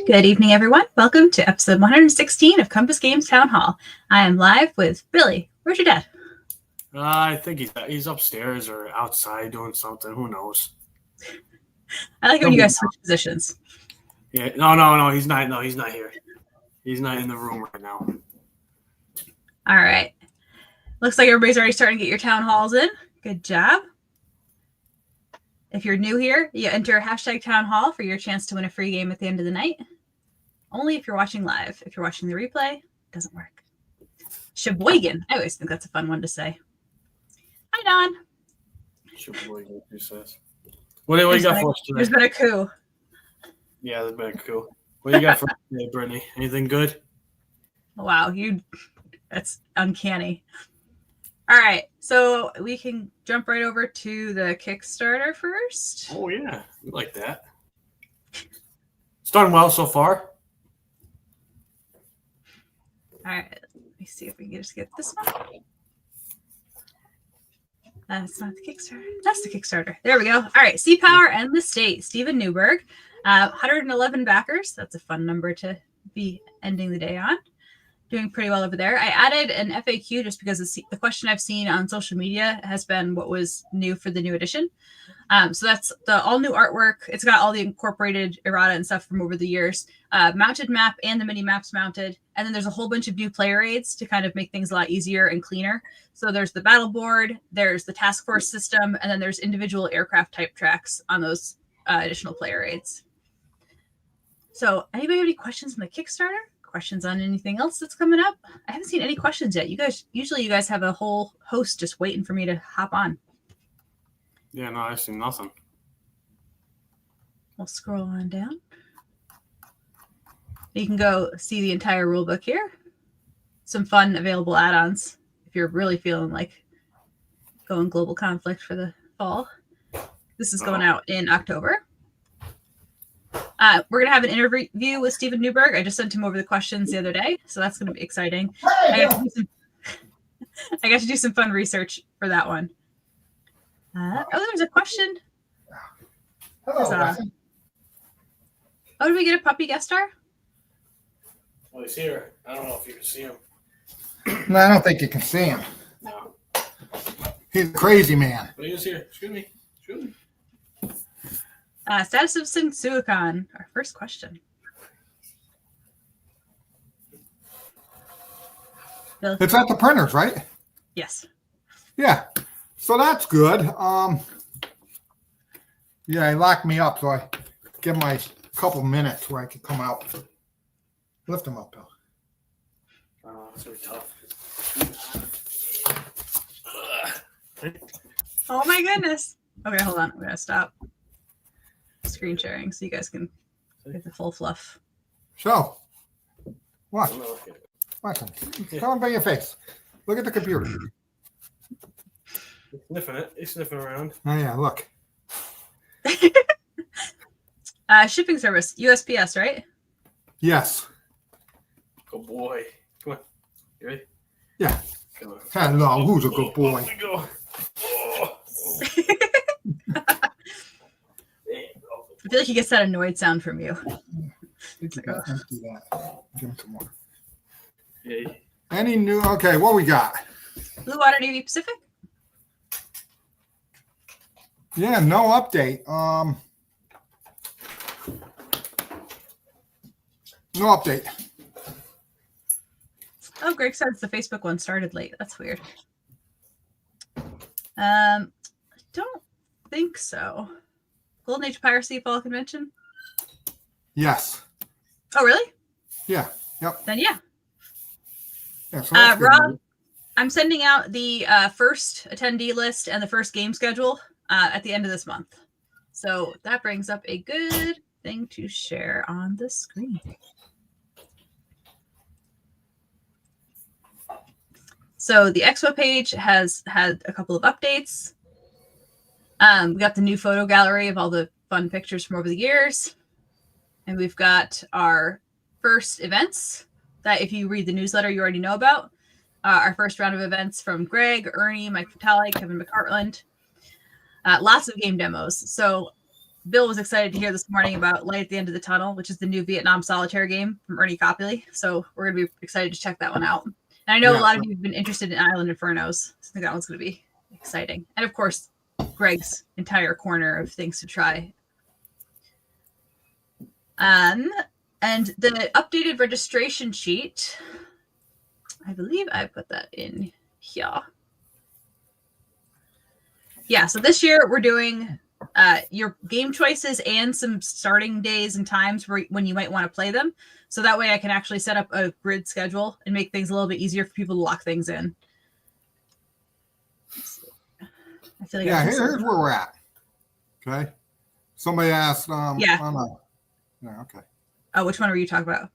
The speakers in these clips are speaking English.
Good evening, everyone. Welcome to episode 116 of Compass Games Town Hall. I am live with Billy. Where's your dad? I think he's upstairs or outside doing something. Who knows? I like it when you guys switch positions. Yeah, no, he's not. No, he's not here. He's not in the room right now. All right. Looks like everybody's already starting to get your town halls in. Good job. If you're new here, you enter hashtag town hall for your chance to win a free game at the end of the night. Only if you're watching live. If you're watching the replay, it doesn't work. Sheboygan. I always think that's a fun one to say. Hi, Don. Sheboygan, he says. What do you got for us today? There's been a coup. Yeah, there's been a coup. What do you got for us today, Brittany? Anything good? Wow, that's uncanny. All right, so we can jump right over to the Kickstarter first. Oh, yeah. We like that. It's done well so far. All right, let me see if we can just get this one. That's not the Kickstarter. That's the Kickstarter. There we go. All right, Sea Power and the State. Stephen Newberg. 111 backers. That's a fun number to be ending the day on. Doing pretty well over there. I added an FAQ just because the question I've seen on social media has been what was new for the new edition. So that's the all new artwork. It's got all the incorporated errata and stuff from over the years. Mounted map and the mini maps mounted. And then there's a whole bunch of new player aids to kind of make things a lot easier and cleaner. So there's the battle board, there's the task force system, and then there's individual aircraft type tracks on those additional player aids. So anybody have any questions on the Kickstarter? Questions on anything else that's coming up? I haven't seen any questions yet. You guys have a whole host just waiting for me to hop on. Yeah, no, I've seen nothing. We'll scroll on down. You can go see the entire rulebook here. Some fun available add-ons if you're really feeling like going global conflict for the fall. This is going out in October. We're going to have an interview with Stephen Newberg. I just sent him over the questions the other day, so that's going to be exciting. I got to do some fun research for that one. There's a question. Hello. Did we get a puppy guest star? Well, he's here. I don't know if you can see him. No, I don't think you can see him. No. He's a crazy man. But he is here. Excuse me. Status of Sinsuikan, our first question. Bill? It's at the printers, right? Yes. Yeah. So that's good. Yeah, he locked me up, so I give him my couple minutes where I can come out. Lift him up, Bill. It's really tough. Oh my goodness. Okay, hold on. I'm going to stop screen sharing so you guys can get the full fluff. So, what? Watch him. Tell him by your face. Look at the computer. He's sniffing it. He's sniffing around. Oh, yeah, look. Shipping service, USPS, right? Yes. Good boy. Come on. You ready? Yeah. Come on. Hello, who's a good boy? There we go. I feel like he gets that annoyed sound from you. Empty that. Give him some more. Yay. Any new? Okay, what we got? Blue Water Navy Pacific? Yeah, no update. No update. Oh, Greg says the Facebook one started late. That's weird. I don't think so. Golden Age Piracy Fall Convention? Yes. Oh, really? Yeah. Yep. Then yeah. Yeah, so that's good. Rob, I'm sending out the first attendee list and the first game schedule at the end of this month. So that brings up a good thing to share on the screen. So the Expo page has had a couple of updates. We got the new photo gallery of all the fun pictures from over the years. And we've got our first events that if you read the newsletter, you already know about. Our first round of events from Greg, Ernie, Mike Vitale, Kevin McCartland. Lots of game demos. So Bill was excited to hear this morning about Light at the End of the Tunnel, which is the new Vietnam solitaire game from Ernie Copley. So we're going to be excited to check that one out. And I know a lot of you have been interested in Island Infernos. So I think that one's going to be exciting. And of course, Greg's entire corner of things to try. And the updated registration sheet, I believe I put that in here. Yeah, so this year we're doing your game choices and some starting days and times when you might want to play them. So that way I can actually set up a grid schedule and make things a little bit easier for people to lock things in. I feel like here's where we're at. Okay. Somebody asked, okay. Oh, which one were you talking about?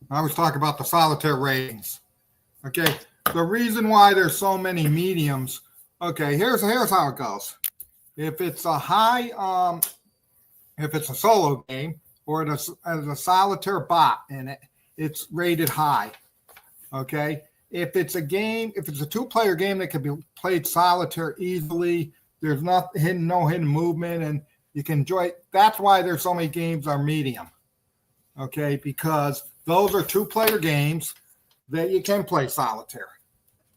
I was talking about the solitaire ratings. Okay. The reason why there's so many mediums. Okay, here's how it goes. If it's a high, if it's a solo game or it has a solitaire bot in it, it's rated high. Okay. If it's a two-player game that can be played solitaire easily, there's no hidden movement, and you can enjoy it. That's why there's so many games are medium. Okay, because those are two-player games that you can play solitaire.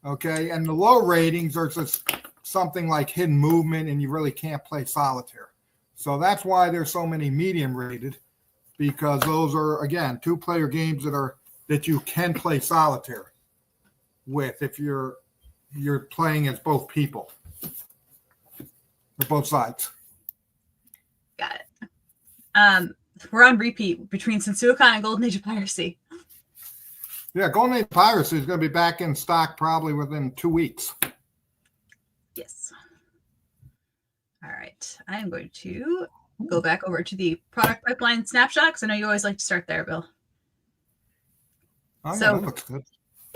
Okay, and the low ratings are just something like hidden movement, and you really can't play solitaire. So that's why there's so many medium rated, because those are, again, two-player games that you can play solitaire with if you're playing as both people or both sides. Got it. We're on repeat between Sensuicon and Golden Age of Piracy. Yeah, Golden Age of Piracy is going to be back in stock probably within 2 weeks. Yes. All right. I am going to go back over to the product pipeline snapshot because I know you always like to start there, Bill. Oh, yeah, so that looks good.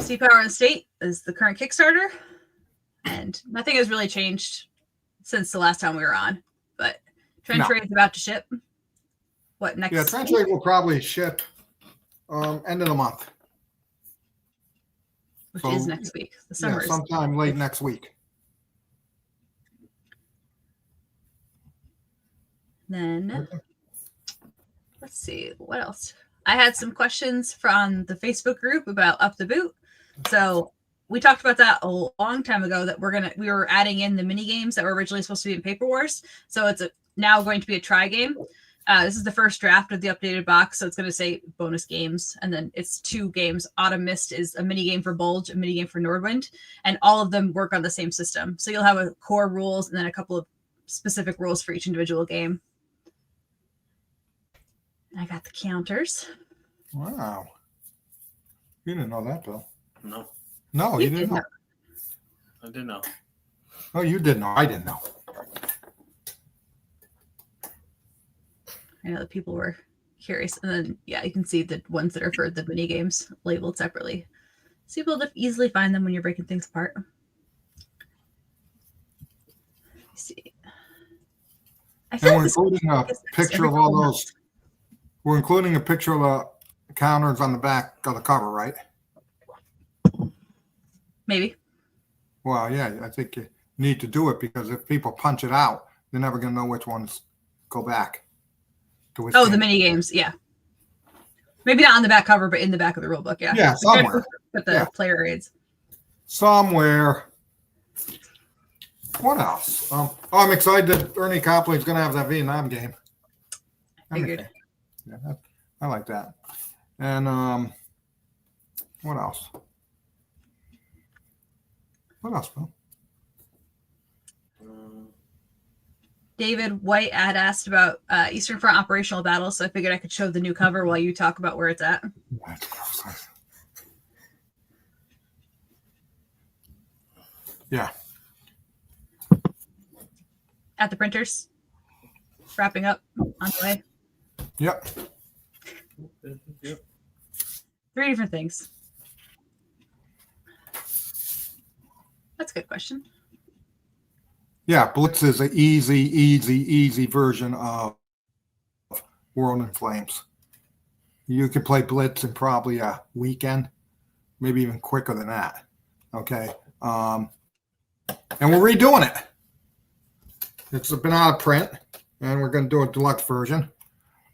Sea Power and State is the current Kickstarter, and nothing has really changed since the last time we were on. But Trench Raid is about to ship. What next? Yeah, Trench Raid will probably ship end of the month. Which is next week. The summer is sometime late next week. Then let's see what else. I had some questions from the Facebook group about Up the Boot. So we talked about that a long time ago that we were adding in the mini games that were originally supposed to be in Paper Wars. So it's now going to be a try game. This is the first draft of the updated box, so it's going to say bonus games, and then it's 2 games. Autumn Mist is a mini game for Bulge, a mini game for Nordwind, and all of them work on the same system. So you'll have a core rules and then a couple of specific rules for each individual game. I got the counters. Wow. You didn't know that, Bill. No. No, you didn't know. I didn't know. Oh, you didn't know. I didn't know. I know that people were curious. And then, yeah, you can see the ones that are for the mini games labeled separately. So you'll be able to easily find them when you're breaking things apart. Let's see. And we're including a picture of all those. We're including a picture of the counters on the back of the cover, right? Maybe. Well, yeah, I think you need to do it because if people punch it out, they're never going to know which ones go back. Oh, the mini games, yeah. Maybe not on the back cover, but in the back of the rule book, yeah. Yeah, somewhere. With the player aids. Somewhere. What else? I'm excited that Ernie Copley is going to have that Vietnam game. Figured. Yeah, I like that. And what else? What else, Bill? David White had asked about Eastern Front operational battles, so I figured I could show the new cover while you talk about where it's at. That's gross. Yeah. At the printers. Wrapping up on the way. Yep. 3 different things. That's a good question. Yeah, Blitz is an easy version of World in Flames. You can play Blitz in probably a weekend, maybe even quicker than that. Okay. And we're redoing it. It's been out of print. and we're going to do a deluxe version.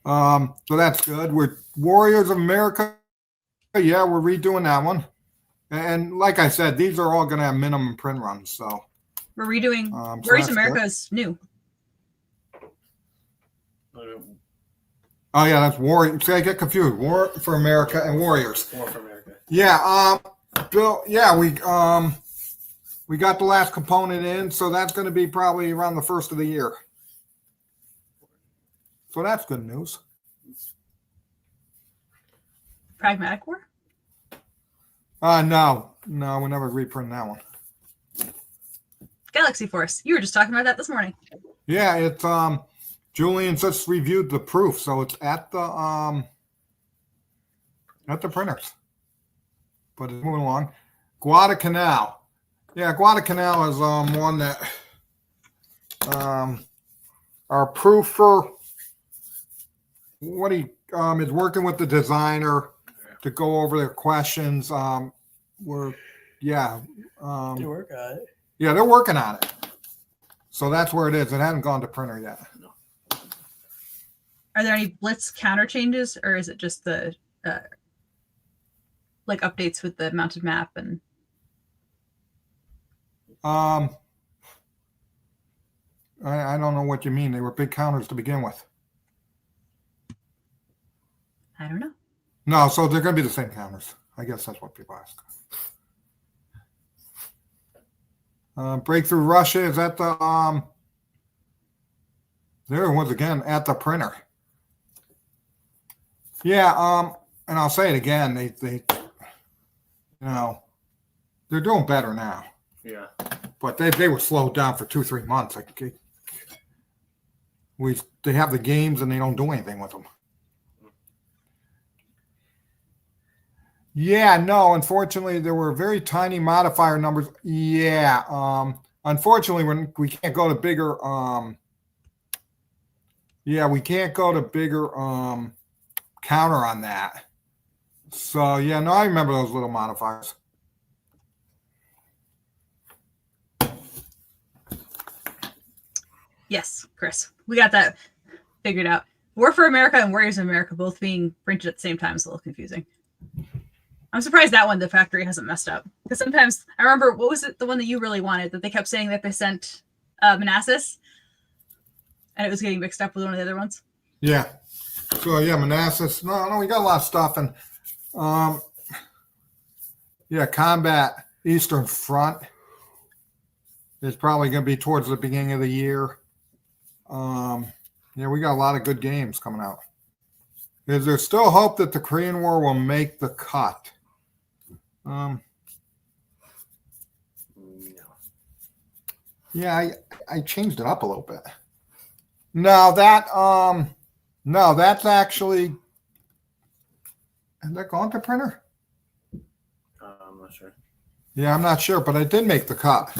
So that's good. We're Warriors of America. Yeah, we're redoing that one. And like I said, these are all going to have minimum print runs. So we're redoing so Warriors of America is new. Oh yeah, that's Warrior. See, I get confused. War for America and Warriors. War for America. Yeah. Bill. Yeah, we got the last component in, so that's going to be probably around the first of the year. So that's good news. Pragmatic War? No, we never reprint that one. Galaxy Force. You were just talking about that this morning. Yeah, it's Julian just reviewed the proof, so it's at the printers. But it's moving along. Guadalcanal. Yeah, Guadalcanal is one that our proofer is working with the designer to go over their questions. They work on it. Yeah, they're working on it. So that's where it is. It hasn't gone to printer yet. No. Are there any Blitz counter changes, or is it just the like updates with the mounted map and? I don't know what you mean. They were big counters to begin with. I don't know. No, so they're going to be the same counters. I guess that's what people ask. Breakthrough Russia is at the there it was again at the printer. Yeah, and I'll say it again. They they're doing better now. Yeah. But they were slowed down for 2-3 months. They have the games and they don't do anything with them. Yeah, no, unfortunately, there were very tiny modifier numbers. Yeah, unfortunately, when we can't go to bigger, we can't go to bigger counter on that. So, yeah, no, I remember those little modifiers. Yes, Chris, we got that figured out. War for America and Warriors of America both being printed at the same time is a little confusing. I'm surprised that one the factory hasn't messed up, because sometimes I remember, what was it, the one that you really wanted that they kept saying that they sent Manassas, and it was getting mixed up with one of the other ones. Yeah. So yeah, Manassas. No, we got a lot of stuff, and Combat Eastern Front is probably going to be towards the beginning of the year. We got a lot of good games coming out. Is there still hope that the Korean War will make the cut? No. Yeah, I changed it up a little bit. No, that's actually. Has that gone to printer? I'm not sure. Yeah, I'm not sure, but I did make the cut.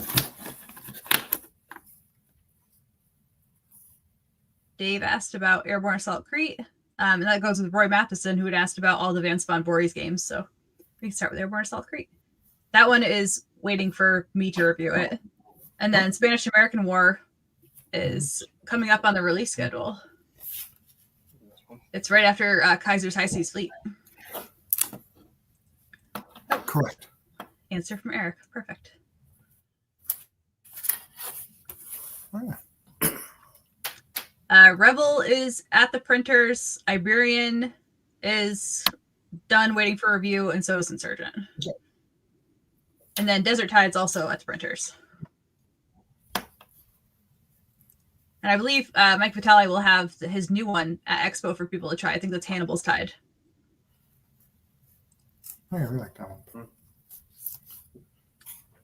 Dave asked about Airborne Assault Crete. And that goes with Roy Matheson, who had asked about all the Vance Von Voorhees games. So we can start with Airborne Assault Crete. That one is waiting for me to review it. And then Spanish-American War is coming up on the release schedule. It's right after Kaiser's High Seas Fleet. Correct. Answer from Eric. Perfect. Oh, yeah. Rebel is at the printers. Iberian is done waiting for review, and so is Insurgent. Okay. And then Desert Tide's also at the printers. And I believe Mike Vitale will have his new one at Expo for people to try. I think that's Hannibal's Tide. Oh, yeah, we like that one.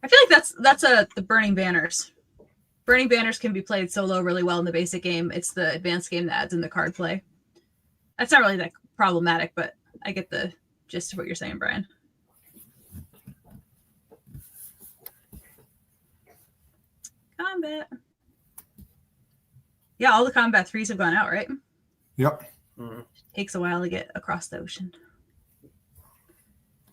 I feel like that's the Burning Banners. Burning Banners can be played solo really well in the basic game. It's the advanced game that adds in the card play. That's not really that problematic, but I get the gist of what you're saying, Brian. Combat. Yeah, all the Combat 3s have gone out, right? Yep. Mm-hmm. Takes a while to get across the ocean.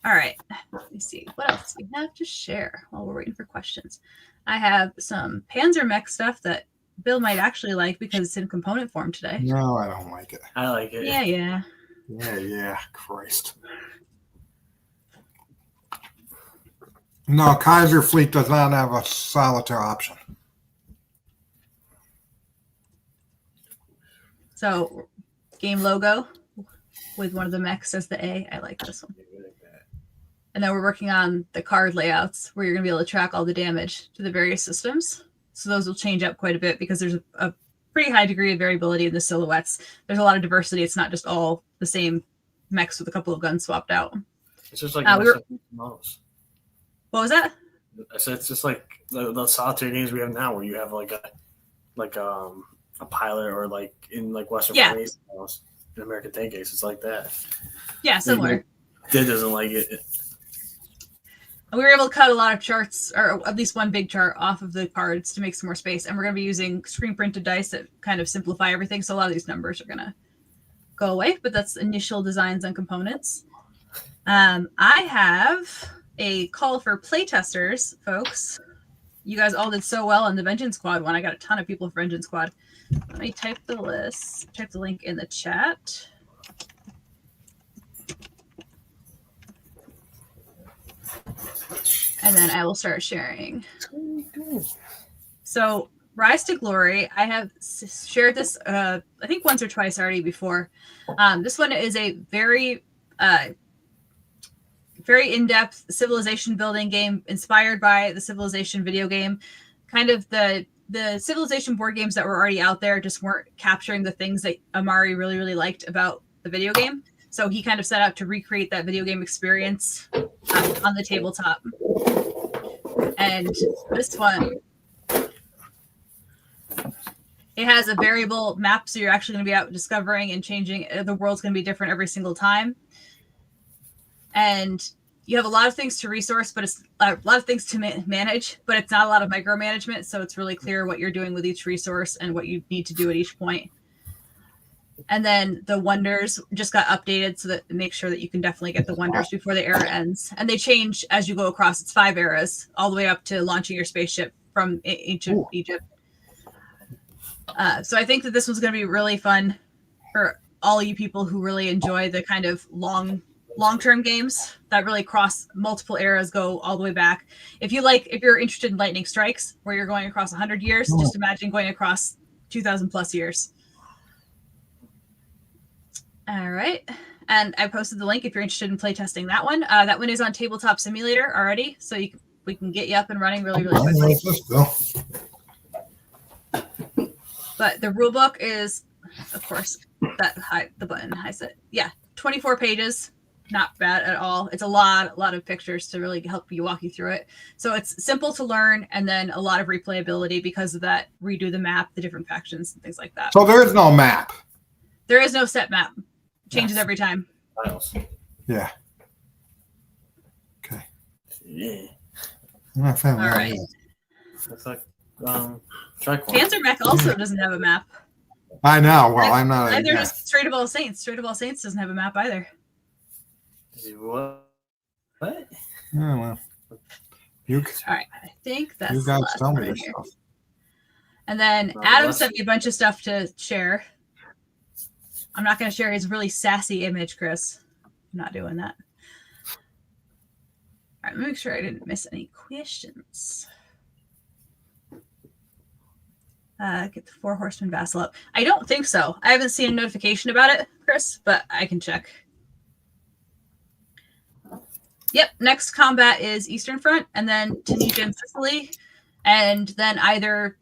All right, let me see. What else do we have to share while we're waiting for questions? I have some Panzer Mech stuff that Bill might actually like because it's in component form today. No, I don't like it. I like it. Yeah. Yeah. Christ. No, Kaiser Fleet does not have a solitaire option. So, game logo with one of the mechs as the A. I like this one. And then we're working on the card layouts where you're going to be able to track all the damage to the various systems. So those will change up quite a bit because there's a pretty high degree of variability in the silhouettes. There's a lot of diversity. It's not just all the same mechs with a couple of guns swapped out. It's just like models. What was that? I said it's just like the solitaire games we have now, where you have like a pilot, or like in like Western Race models, in American Tank Ace, it's like that. Yeah, similar. Did doesn't like it. We were able to cut a lot of charts, or at least one big chart, off of the cards to make some more space. And we're going to be using screen printed dice that kind of simplify everything. So a lot of these numbers are going to go away, but that's initial designs on components. I have a call for playtesters, folks. You guys all did so well on the Vengeance Squad one. I got a ton of people for Vengeance Squad. Let me type the link in the chat. And then I will start sharing. So, Rise to Glory, I have shared this, I think once or twice already before. This one is a very in-depth civilization building game inspired by the Civilization video game. Kind of the Civilization board games that were already out there just weren't capturing the things that Amari really, really liked about the video game. So he kind of set out to recreate that video game experience on the tabletop. And this one, it has a variable map, so you're actually going to be out discovering and changing. The world's going to be different every single time. And you have a lot of things to resource, but it's a lot of things to manage, but it's not a lot of micromanagement. So it's really clear what you're doing with each resource and what you need to do at each point. And then the wonders just got updated so that it makes sure that you can definitely get the wonders before the era ends. And they change as you go across. It's 5 eras, all the way up to launching your spaceship from ancient Egypt. So I think that this one's going to be really fun for all you people who really enjoy the kind of long-term games that really cross multiple eras, go all the way back. If you're interested in Lightning Strikes, where you're going across 100 years, just imagine going across 2,000 plus years. All right. And I posted the link if you're interested in playtesting that one. That one is on Tabletop Simulator already, so we can get you up and running really, really quickly. But the rule book is, of course, the button has it. Yeah, 24 pages. Not bad at all. It's a lot of pictures to really help you walk you through it. So it's simple to learn, and then a lot of replayability because of that. Redo the map, the different factions, and things like that. So there is no map. There is no set map. Changes every time. Yeah. Okay. Yeah. All right. It's like Strike One. Panzer Mech also doesn't have a map. I know. Well, I'm not. Neither does Strait of All Saints. Strait of All Saints doesn't have a map either. What? Oh, well. All right. I think that's you the guys last tell one me in this here. stuff. And then Adam sent me a bunch of stuff to share. I'm not going to share his really sassy image, Chris. I'm not doing that. All right, let me make sure I didn't miss any questions. Get the 4 Horsemen Vassal up. I don't think so. I haven't seen a notification about it, Chris, but I can check. Yep, next combat is Eastern Front, and then Tunisia and Sicily, and then either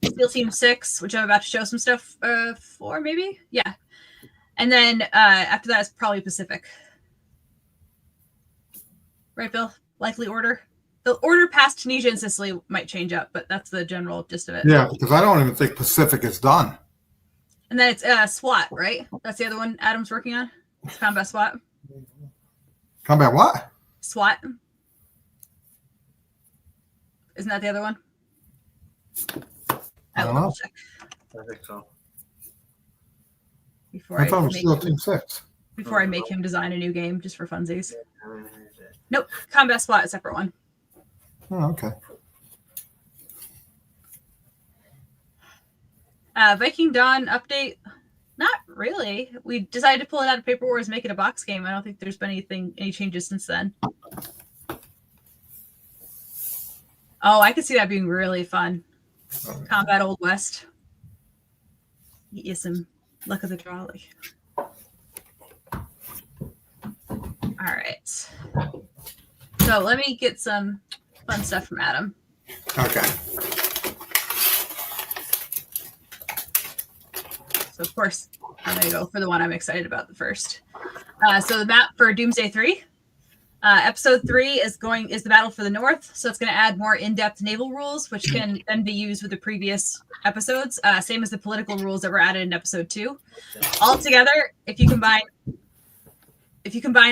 Steel Team 6, which I'm about to show some stuff for, maybe? Yeah. And then after that is probably Pacific. Right, Bill? Likely order? The order past Tunisia and Sicily might change up, but that's the general gist of it. Yeah, because I don't even think Pacific is done. And then it's SWAT, right? That's the other one Adam's working on? It's Combat SWAT. Combat what? SWAT. Isn't that the other one? I don't know. Check I think so. before I thought it was make still him, Team 6. before I make him design a new game just for funsies. Nope. Combat SWAT, a separate one. Oh, okay. Viking Dawn update. Not really. We decided to pull it out of Paper Wars, make it a box game. I don't think there's been any changes since then. Oh, I could see that being really fun. Combat Old West. Get some luck of the draw. Like. All right. So let me get some fun stuff from Adam. Okay. So of course, I'm going to go for the one I'm excited about the first. So the map for Doomsday 3. Episode 3 is the battle for the North. So it's going to add more in-depth naval rules, which can then be used with the previous episodes. Same as the political rules that were added in episode 2. Altogether, if you combine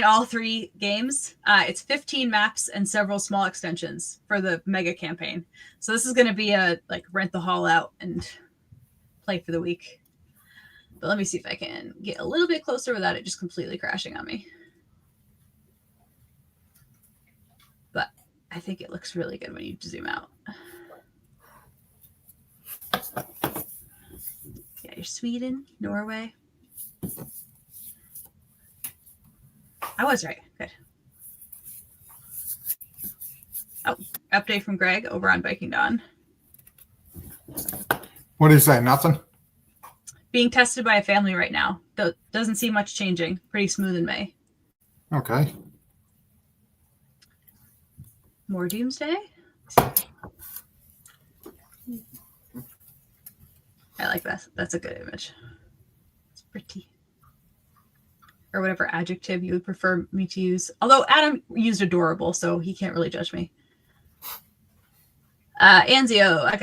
all 3 games, it's 15 maps and several small extensions for the mega campaign. So this is going to be a rent the hall out and play for the week. But let me see if I can get a little bit closer without it just completely crashing on me. But I think it looks really good when you zoom out. Yeah, you're Sweden, Norway. I was right. Good. Oh, update from Greg over on Viking Dawn. What do you say? Nothing? Being tested by a family right now. Doesn't see much changing. Pretty smooth in May. Okay. More Doomsday. I like that. That's a good image. It's pretty. Or whatever adjective you would prefer me to use. Although Adam used adorable, so he can't really judge me. Anzio, I'm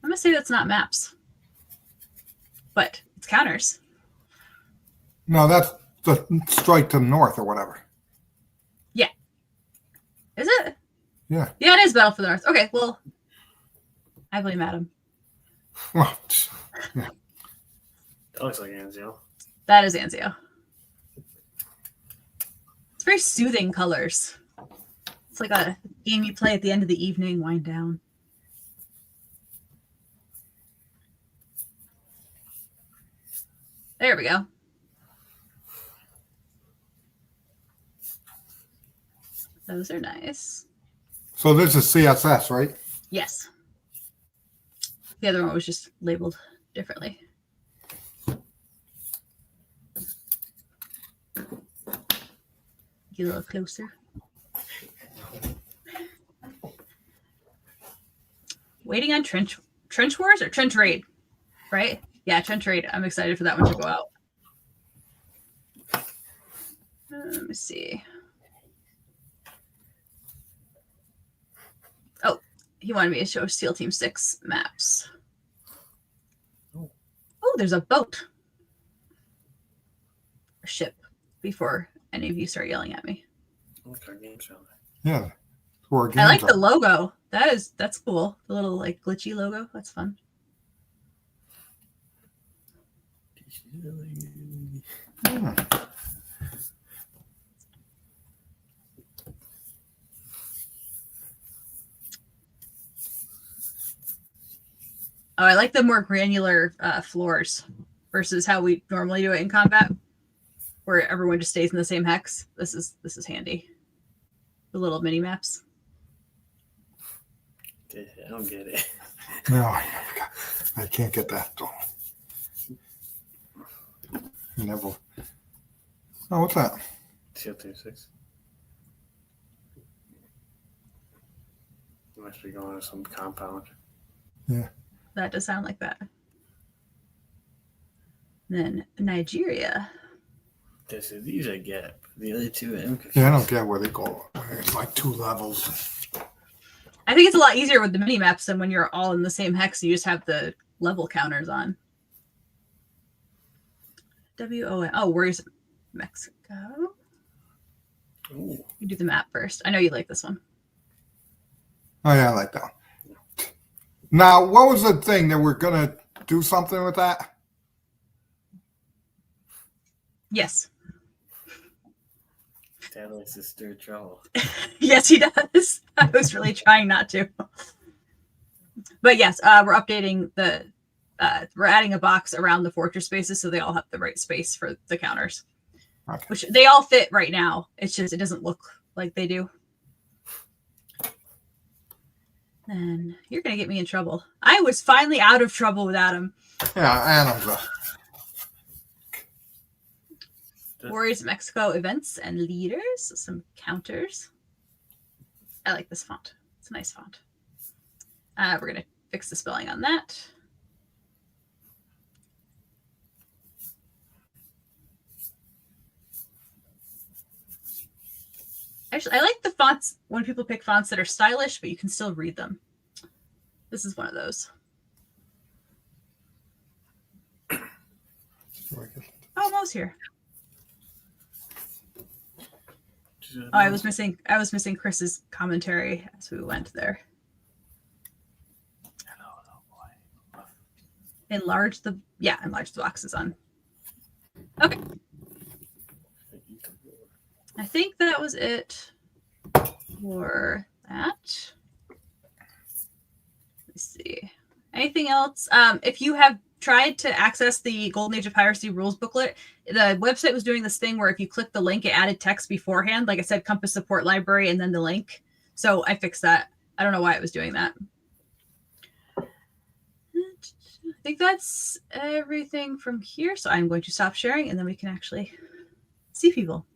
going to say that's not maps. But it's counters. No, that's the strike to the north or whatever. Yeah. Is it? Yeah. Yeah, it is Battle for the North. Okay, well, I blame Adam. Well, yeah. That looks like Anzio. That is Anzio. It's very soothing colors. It's like a game you play at the end of the evening, wind down. There we go. Those are nice. So this is CSS, right? Yes. The other one was just labeled differently. Get a little closer. Waiting on Trench Wars or Trench Raid, right? Yeah, Trench Raid. I'm excited for that one to go out. Let me see. Oh, he wanted me to show SEAL Team 6 maps. Oh, there's a boat. Or ship before any of you start yelling at me. Yeah. I like the logo. That's cool. The little glitchy logo. That's fun. Hmm. Oh, I like the more granular floors versus how we normally do it in combat, where everyone just stays in the same hex. This is handy. The little mini maps. I don't get it. No, I can't get that. Never. Oh, what's that? SEAL Team 6. You must be going to some compound. Yeah. That does sound like that. Then Nigeria. These I get. The other two, I'm confused. Yeah, I don't get where they go. It's like 2 levels. I think it's a lot easier with the mini maps than when you're all in the same hex. You just have the level counters on. WON. Oh, where's Mexico? Ooh. You do the map first. I know you like this one. Oh, yeah, I like that one. Now, what was the thing that we're going to do something with that? Yes. Dad likes to stir trouble. Yes, he does. I was really trying not to. But yes, we're updating we're adding a box around the fortress spaces so they all have the right space for the counters, which they all fit right now. It's just it doesn't look like they do. And you're gonna get me in trouble. I was finally out of trouble with Adam. Yeah, Adam's Warriors of Mexico events and leaders. Some counters. I like this font. It's a nice font. We're gonna fix the spelling on that. Actually, I like the fonts when people pick fonts that are stylish, but you can still read them. This is one of those. Oh, Mo's here. Oh, I was missing Chris's commentary as we went there. Enlarge the boxes on. Okay. I think that was it for that. Let's see. Anything else? If you have tried to access the Golden Age of Piracy rules booklet, the website was doing this thing where if you click the link, it added text beforehand. Like I said, Compass Support Library and then the link. So I fixed that. I don't know why it was doing that. I think that's everything from here. So I'm going to stop sharing and then we can actually see people.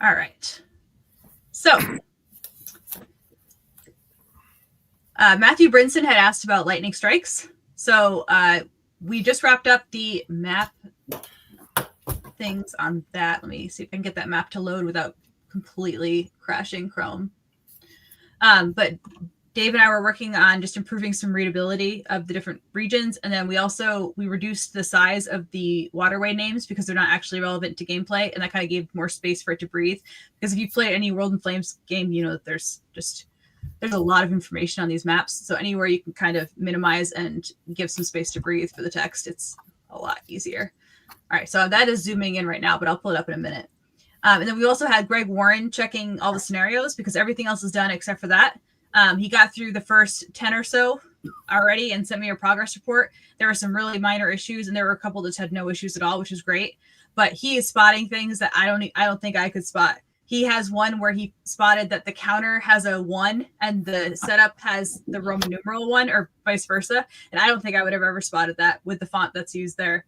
All right. So Matthew Brinson had asked about lightning strikes. So we just wrapped up the map things on that. Let me see if I can get that map to load without completely crashing Chrome. But Dave and I were working on just improving some readability of the different regions. And then we reduced the size of the waterway names because they're not actually relevant to gameplay. And that kind of gave more space for it to breathe. Because if you play any World in Flames game, you know that there's a lot of information on these maps. So anywhere you can kind of minimize and give some space to breathe for the text, it's a lot easier. All right, so that is zooming in right now, but I'll pull it up in a minute. And then we also had Greg Warren checking all the scenarios because everything else is done except for that. He got through the first 10 or so already and sent me a progress report. There were some really minor issues, and there were a couple that had no issues at all, which is great. But he is spotting things that I don't think I could spot. He has one where he spotted that the counter has a 1 and the setup has the Roman numeral 1 or vice versa. And I don't think I would have ever spotted that with the font that's used there.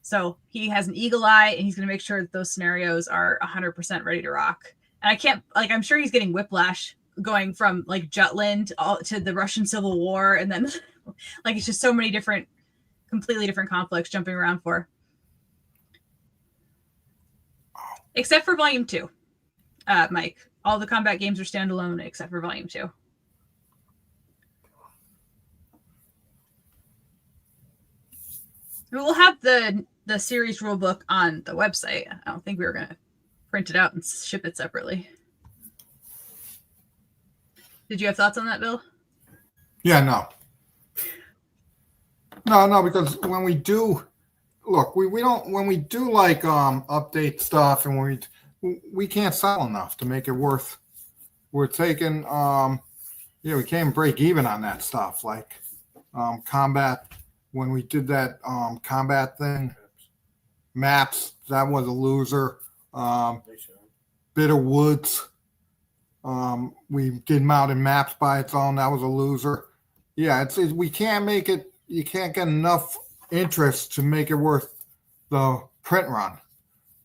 So he has an eagle eye and he's going to make sure that those scenarios are 100% ready to rock. And I'm sure he's getting whiplash going from like Jutland to the Russian Civil War. And then like, it's just so many completely different conflicts jumping around for. Except for Volume 2. Mike, all the combat games are standalone except for Volume 2. We'll have the series rulebook on the website. I don't think we were going to print it out and ship it separately. Did you have thoughts on that, Bill? Yeah, no, because when we do, look, we don't, when we do like update stuff and we can't sell enough to make it worth. We're taking, we can't break even on that stuff. Like combat, when we did that combat thing, maps, that was a loser. Bitter Woods, we did mountain maps by its own. That was a loser. Yeah, it's we can't make it. You can't get enough interest to make it worth the print run.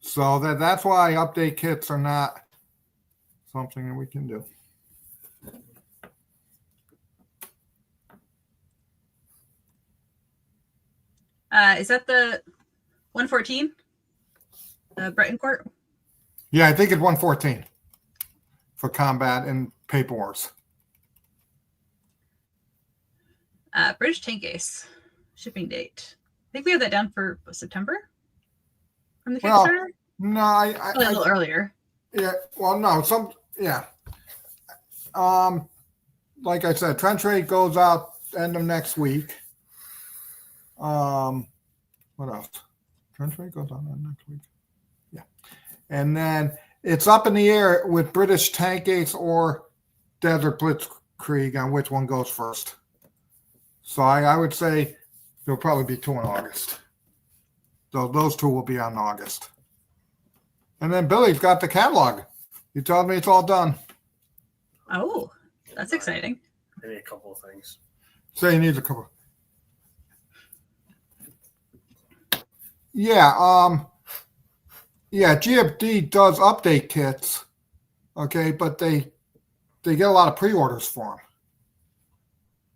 So that's why update kits are not something that we can do. Is that the 114? Bretoncourt? Yeah, I think it's 114 for combat and paper wars. British Tank Ace shipping date. I think we have that down for September from the Kickstarter. No, a little earlier. Yeah, well, no, like I said, Trench Raid goes out end of next week. What else? Trench Raid goes out next week. Yeah, and then it's up in the air with British Tank Ace or Desert Blitzkrieg on which one goes first. So I would say there'll probably be 2 in August. So those 2 will be on August. And then Billy's got the catalog. He told me it's all done. Oh, that's exciting. I need a couple of things. So he needs a couple. Yeah, GFD does update kits, okay, but they get a lot of pre-orders for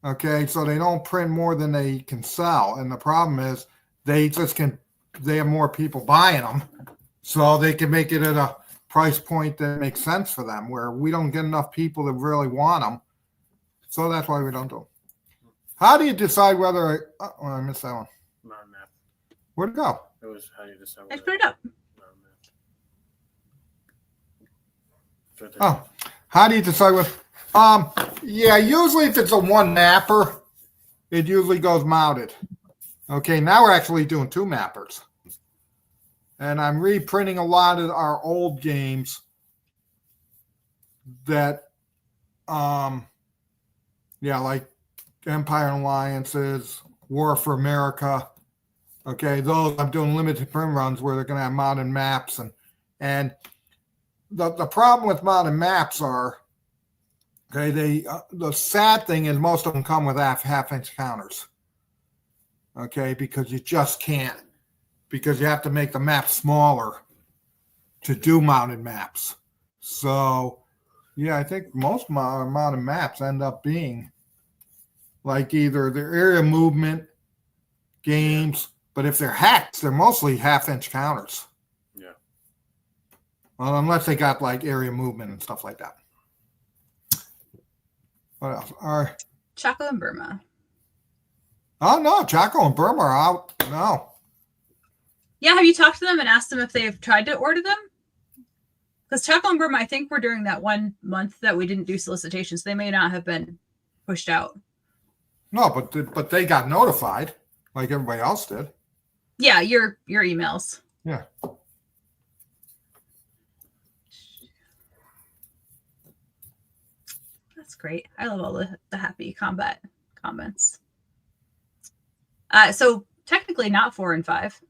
them. Okay, so they don't print more than they can sell, and the problem is they have more people buying them, so they can make it at a price point that makes sense for them, where we don't get enough people that really want them, so that's why we don't do them. How do you decide whether I missed that one? Mountain map. Where'd it go? It was how do you decide. I put it up. Oh, how do you decide what? Yeah, usually if it's a one mapper, it usually goes mounted. Okay, now we're actually doing 2 mappers. And I'm reprinting a lot of our old games that, like Empire and Alliances, War for America. Okay, those I'm doing limited print runs where they're going to have mounted maps. And the problem with mounted maps are, okay, the sad thing is most of them come with half-inch counters. Okay, because you just can't, because you have to make the map smaller to do mounted maps. So, yeah, I think most mounted maps end up being like either their area movement games, but if they're hacked, they're mostly half-inch counters. Yeah. Well, unless they got like area movement and stuff like that. What else? Chaco and Burma. Oh, no, Chaco and Burma are out. No. Yeah, have you talked to them and asked them if they've tried to order them? Because Chaco and Burma, I think we're during that 1 month that we didn't do solicitations. They may not have been pushed out. No, but they got notified like everybody else did. Yeah, your emails. Yeah. That's great. I love all the happy combat comments. So technically not 4 and 5.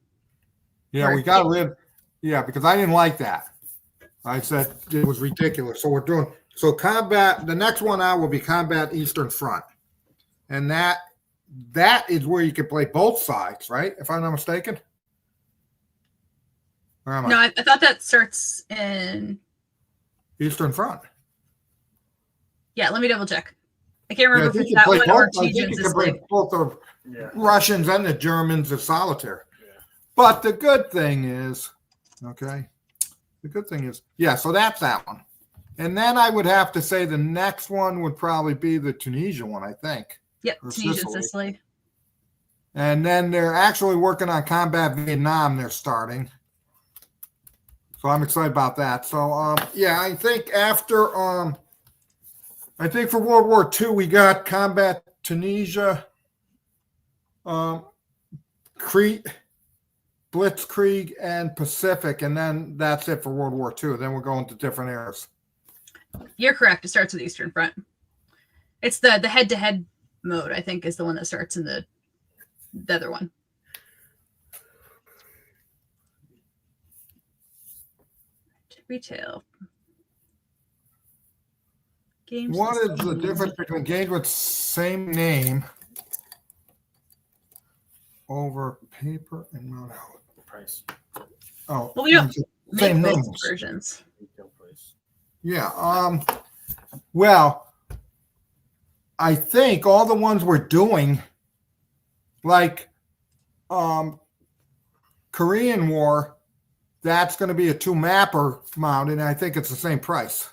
Yeah, we got rid. Yeah, because I didn't like that. I said it was ridiculous. So we're doing combat. The next one out will be Combat Eastern Front, and that is where you can play both sides, right? If I'm not mistaken. Where am I? No, I thought that starts in Eastern Front. Yeah, let me double check. I can't remember Yeah, if it's that one both, or I think Tejan's you can play both the Russians and the Germans as solitaire. Yeah. But the good thing is, okay, yeah, so that's that one. And then I would have to say the next one would probably be the Tunisia one, I think. Yep, Tunisia and Sicily. And then they're actually working on Combat Vietnam. They're starting. So I'm excited about that. So, yeah, I think after, I think for World War II, we got Combat Tunisia, Crete, Blitzkrieg, and Pacific. And then that's it for World War II. Then we're going to different eras. You're correct. It starts with Eastern Front. It's the head-to-head mode, I think, is the one that starts in the other one. Retail. Games. What is the difference between games with same name over paper and mono? Price. Oh, well, we don't make same those names. versions. Yeah. Well, I think all the ones we're doing, like Korean War, that's going to be a 2-mapper mount, and I think it's the same price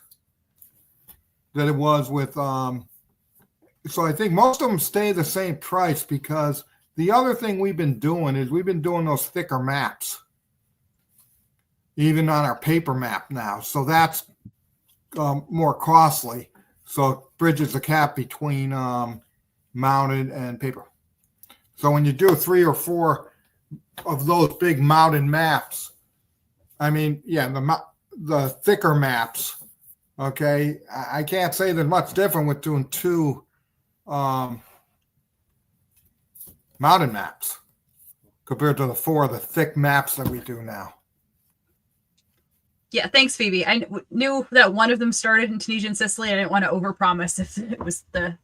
that it was with. So I think most of them stay the same price, because the other thing we've been doing is we've been doing those thicker maps, even on our paper map now. So that's more costly. So it bridges the gap between mounted and paper. So when you do 3 or 4 of those big mounted maps, I mean, yeah, the thicker maps. Okay, I can't say there's much different with doing 2 mountain maps compared to the 4 of the thick maps that we do now. Yeah, thanks, Phoebe. I knew that one of them started in Tunisia and Sicily. I didn't want to overpromise if it was the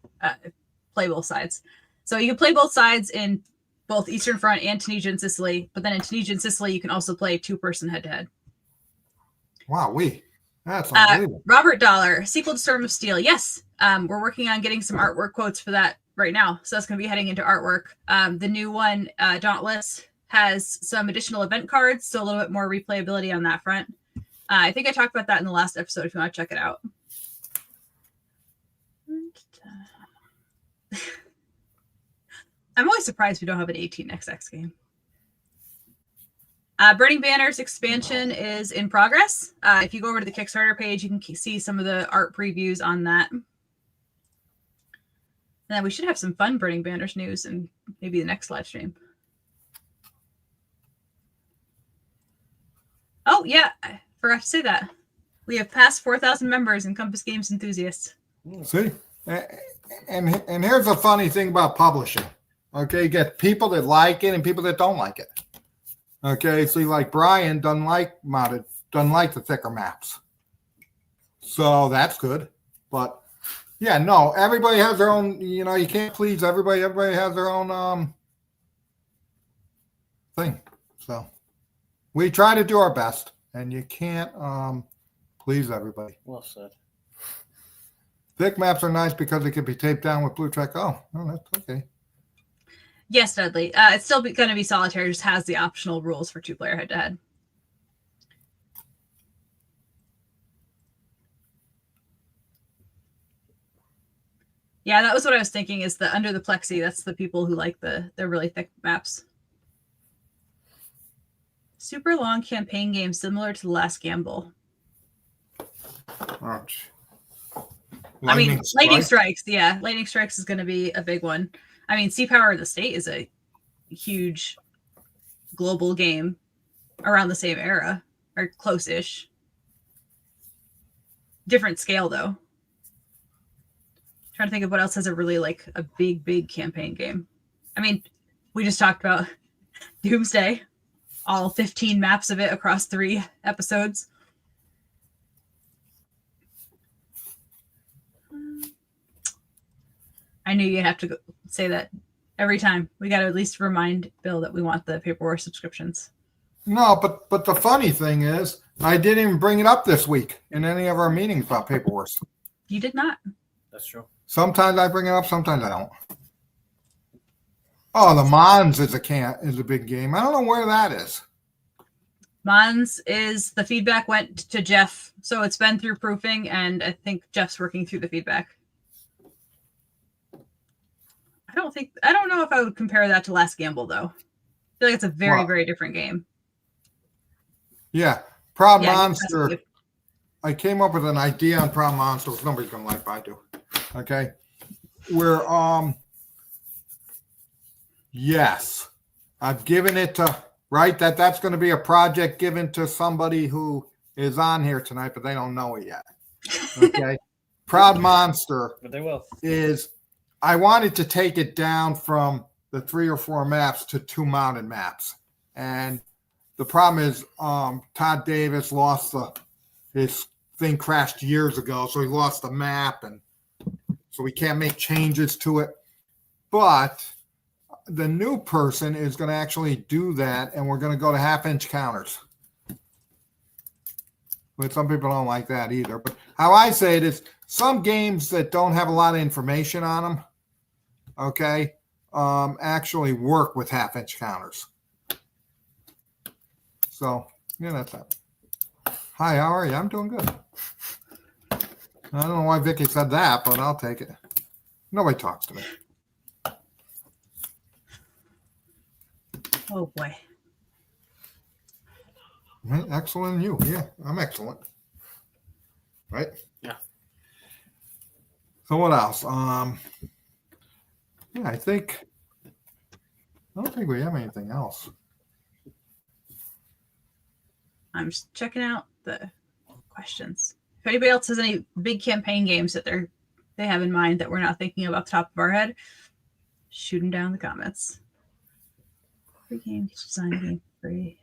play both sides. So you can play both sides in both Eastern Front and Tunisia and Sicily, but then in Tunisia and Sicily, you can also play 2-person head-to-head. Wow, that's unbelievable. Robert Dollar, sequel to Storm of Steel. Yes, we're working on getting some artwork quotes for that right now. So that's going to be heading into artwork. The new one, Dauntless, has some additional event cards, so a little bit more replayability on that front. I think I talked about that in the last episode if you want to check it out. I'm always surprised we don't have an 18xx game. Burning Banners expansion is in progress. If you go over to the Kickstarter page, you can see some of the art previews on that. And then we should have some fun Burning Banners news in maybe the next live stream. Oh, yeah. I forgot to say that. We have passed 4,000 members in Compass Games Enthusiasts. See? And here's the funny thing about publishing. Okay, you get people that like it and people that don't like it. Okay, see, like Brian doesn't like the thicker maps. So that's good. But yeah, no, everybody has their own, you can't please everybody. Everybody has their own thing. So we try to do our best, and you can't please everybody. Well said. Thick maps are nice because they can be taped down with blue track. Oh, that's okay. Yes, Dudley. It's still going to be solitaire. Just has the optional rules for 2-player head-to-head. Yeah, that was what I was thinking. Is the under the plexi? That's the people who like the really thick maps. Super long campaign game similar to The Last Gamble. Ouch. Lightning Strikes. Yeah, Lightning Strikes is going to be a big one. I mean, Sea Power of the State is a huge global game around the same era, or close-ish. Different scale, though. Trying to think of what else has a really, a big campaign game. I mean, we just talked about Doomsday. All 15 maps of it across 3 episodes. I knew you'd have to say that every time. We got to at least remind Bill that we want the Paper War subscriptions. No, but the funny thing is, I didn't even bring it up this week in any of our meetings about Paper Wars. You did not. That's true. Sometimes I bring it up, sometimes I don't. Oh, the Mons is a big game. I don't know where that is. Mons is the feedback went to Jeff, so it's been through proofing, and I think Jeff's working through the feedback. I don't know if I would compare that to Last Gamble, though. I feel like it's a very different game. Yeah. Proud Monster. I came up with an idea on Proud Monster, which nobody's going to like, but I do. Okay. Yes. I've given it to, right? That's going to be a project given to somebody who is on here tonight, but they don't know it yet. Okay. Proud Monster. But they will. I wanted to take it down from the 3 or 4 maps to 2 mounted maps. And the problem is Todd Davis lost his thing crashed years ago, so he lost the map, and so we can't make changes to it. But the new person is going to actually do that, and we're going to go to half-inch counters. But some people don't like that either. But how I say it is some games that don't have a lot of information on them, okay, actually work with half-inch counters. So, yeah, that's that. Hi, how are you? I'm doing good. I don't know why Vicky said that, but I'll take it. Nobody talks to me. Oh, boy. Excellent you. Yeah, I'm excellent. Right? Yeah. So what else? Yeah, I don't think we have anything else. I'm just checking out the questions. If anybody else has any big campaign games that they have in mind that we're not thinking of off the top of our head, shoot them down in the comments. Free game, design game, free.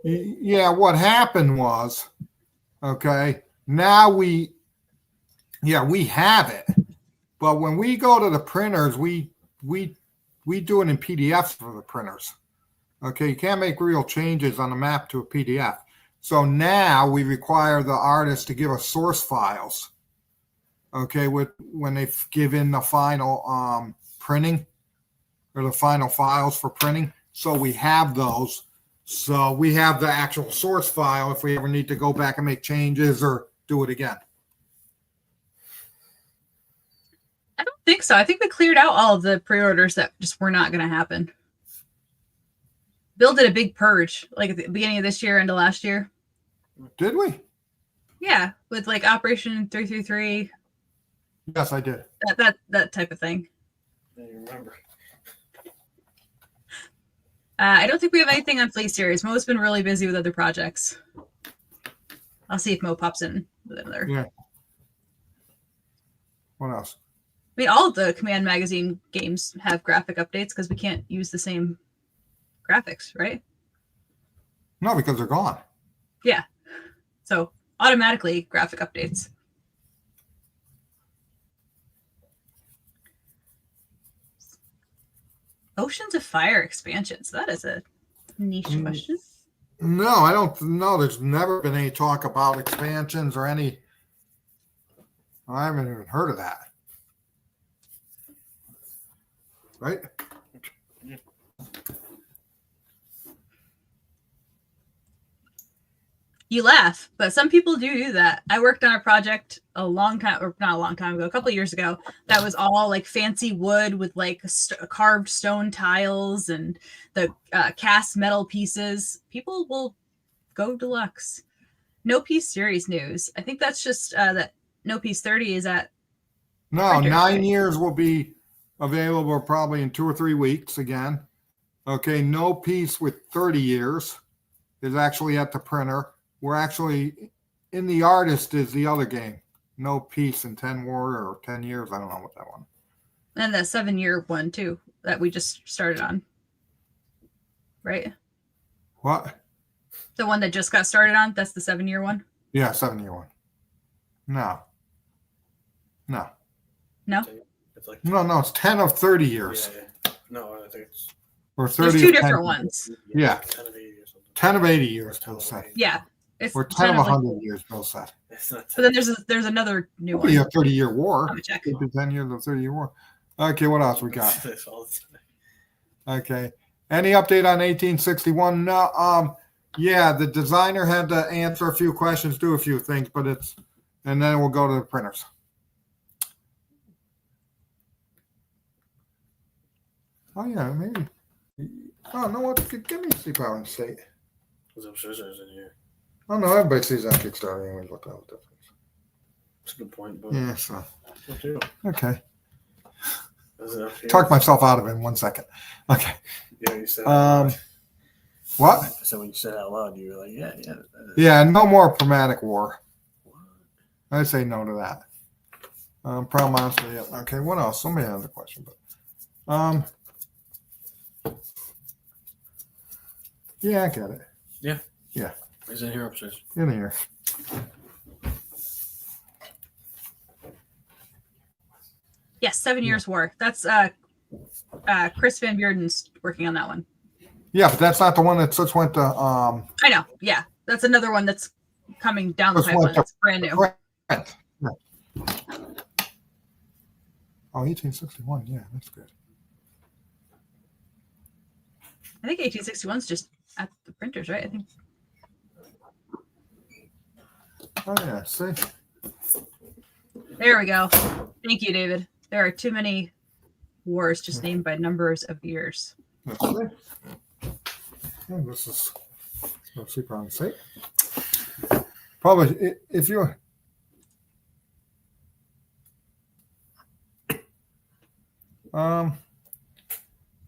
Yeah, what happened was, okay, now we have it. But when we go to the printers, we do it in PDFs for the printers. Okay, you can't make real changes on the map to a PDF. So now we require the artist to give us source files. Okay, when they give in the final printing or the final files for printing. So we have those. So we have the actual source file if we ever need to go back and make changes or do it again. I don't think so. I think we cleared out all of the pre-orders that just were not going to happen. Bill did a big purge, like at the beginning of this year into last year. Did we? Yeah, with like Operation 333. Yes, I did. That type of thing. I don't remember. I don't think we have anything on Fleet Series. Mo's been really busy with other projects. I'll see if Mo pops in with another. Yeah. What else? I mean, all of the Command Magazine games have graphic updates because we can't use the same graphics, right? No, because they're gone. Yeah. So automatically graphic updates. Oceans of Fire expansions. That is a niche question. No, I don't know. There's never been any talk about expansions or any. I haven't even heard of that. Right? You laugh, but some people do that. I worked on a project a long time, or not a long time ago, a couple of years ago, that was all like fancy wood with like carved stone tiles and the cast metal pieces. People will go deluxe. No Piece series news. I think that's just that No Piece 30 is at. No, printers, 9 right? years will be available probably in 2 or 3 weeks again. Okay, No Piece with 30 years is actually at the printer. We're actually in the artist is the other game. No Piece in 10 War or 10 years. I don't know what that one. And the 7-year one too that we just started on. Right? What? The one that just got started on, that's the 7-year one? Yeah, 7-year one. No. No? It's like No, it's 10 of 30 years. yeah. No, I think it's Or 30 There's two of 10 different ones. Yeah. 10 of 80 or something. 10 of 80 years, Or 10 Bill of said. 80. Yeah. It's Or 10 of like, 100 years, Bill said. It's not 10. but then there's another new It'll be one. a 30-year war. Let me check. It'll be 10 years of 30-year war. Okay, what else we got? It's all the time. Okay. Any update on 1861? No. Yeah, the designer had to answer a few questions, do a few things, but and then we'll go to the printers. Oh yeah, maybe. Oh no, what? Give me Sea Power and State. There's some scissors in here. Oh no, everybody sees that Kickstarter anyway. What the hell difference? That's a good point, but Yeah, so what do? okay. Is it up here? Talk myself out of it in 1 second. Okay. Yeah, you said. It out loud. What? So when you said it out loud, you were like, yeah. Yeah, no more Pragmatic War. I say no to that. Proud Monster, yeah. Okay, what else? Somebody has a question, but yeah, I get it. Yeah. Yeah. It's in here upstairs. In here. Yes, 7 Years War. That's Chris Van Bearden's working on that one. Yeah, but that's not the one that just went to I know. Yeah, that's another one that's coming down the This pipeline. one's That's brand new. Brent. Yeah. Oh, 1861. Yeah, that's good. I think 1861's just at the printers, right? I think. Oh yeah, see. There we go. Thank you, David. There are too many wars just named by numbers of years. Let's see. Yeah, this is let's see, probably see. Probably if you're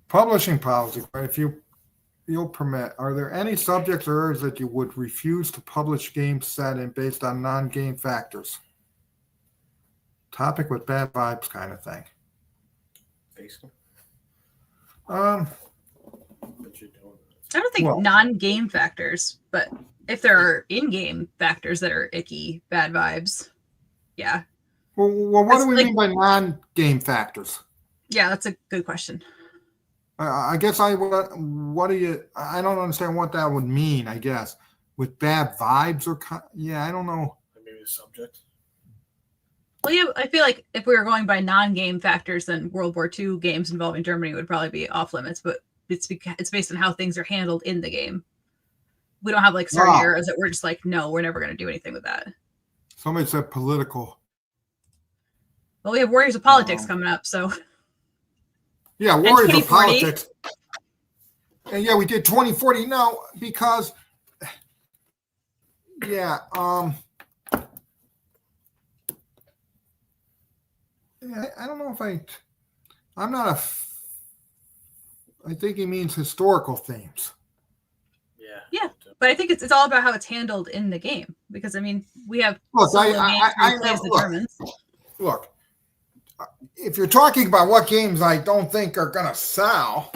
publishing policy, right? If you you'll permit. Are there any subjects or areas that you would refuse to publish games set in based on non-game factors? Topic with bad vibes kind of thing. Basically. Um, But you're doing I don't think non-game factors, but if there are in-game factors that are icky, bad vibes, yeah. well, what do we mean by non-game factors? Yeah, that's a good question. I guess what do you? I don't understand what that would mean. I guess with bad vibes or yeah, I don't know. maybe the subject. Well, yeah, I feel like if we were going by non-game factors, then World War II games involving Germany would probably be off limits. But it's based on how things are handled in the game. We don't have like certain eras that we're just like, no, we're never going to do anything with that. Somebody said political. Well, we have Warriors of Politics coming up, so. Yeah, Warriors of Politics. And yeah, we did 2040. No, because yeah, I don't know if I'm not I think he means historical themes. Yeah, but I think it's all about how it's handled in the game, because I mean we have look, if you're talking about what games I don't think are gonna sell